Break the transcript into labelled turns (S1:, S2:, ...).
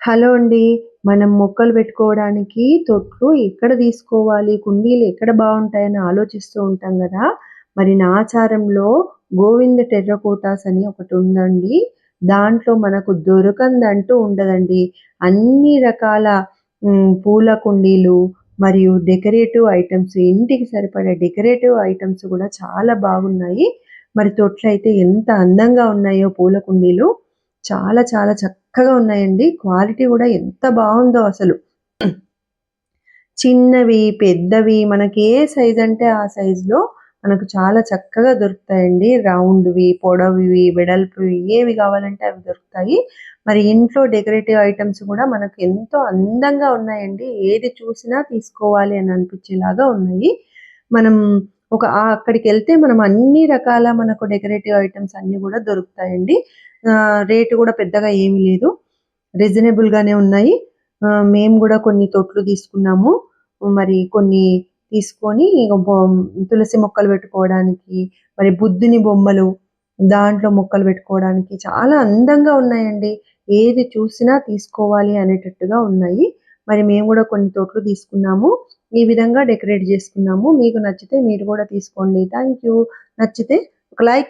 S1: Hello అండి. మనం మొక్కలు పెట్టుకోవడానికి తొట్లు ఎక్కడ తీసుకోవాలి, కుండీలు ఎక్కడ బావుంటాయని ఆలోచిస్తూ ఉంటాం గదా! మరి నా ఆచారంలో గోవింద టెర్రకోటాస్ అని ఒకటుందండి. దాంట్లో మనకు దొరకందంటూ ఉండదండి. అన్ని రకాల పూల కుండీలు మరియు డెకరేటివ్ ఐటెమ్స్, ఇంటికి సరిపడే డెకరేటివ్ ఐటెమ్స్ గూడా చాలా బాగున్నాయి. మరి తొట్లయితే ఎంత అందంగా ఉన్నాయో పూల కుండీలు. చాలా చాలా చక్కగా ఉన్నాయండి. క్వాలిటీ గూడా ఎంత బావుందో అసలు. చిన్నవి, పెద్దవి మనకి ఏ సైజ్ అంటే ఆ సైజ్‌లో మనకు చాలా చక్కగా దొరుకుతాయండి. రౌండ్‌వి, పొడవువి, వెడల్పువి ఏవి కావాలంటే అవి దొరుకుతాయి. మరి ఇంట్లో డెకరేటివ్ ఐటెమ్స్ గూడా మనకు ఎంతో అందంగా ఉన్నాయండి. ఏది చూసినా తీసుకోవాలి అని అనిపించేలాగా ఉన్నాయి. మనం అక్కడికెళ్తే మనం అన్ని రకాల మనకు డెకరేటివ్ ఐటెమ్స్ అన్నీ గూడా దొరుకుతాయండి. రేట్ గూడా పెద్దగా ఏమీ లేదు. రీజనబుల్‌గానే ఉన్నాయి. మేము గూడా కొన్ని తొట్లు తీసుకున్నాము. మరి కొన్ని తీసుకొని తులసి మొక్కలు పెట్టుకోవడానికి, మరి బుద్ధుని బొమ్మలు దాంట్లో మొక్కలు పెట్టుకోవడానికి చాలా అందంగా ఉన్నాయండి. ఏది చూసినా తీసుకోవాలి అనేటట్టుగా ఉన్నాయి. మరి మేము గూడా కొన్ని తొట్లు తీసుకున్నాము. ఈ విధంగా డెకరేట్ చేసుకున్నాము. మీకు నచ్చితే మీరు గూడా తీసుకోండి. Thank you. నచ్చితే ఒక లైక్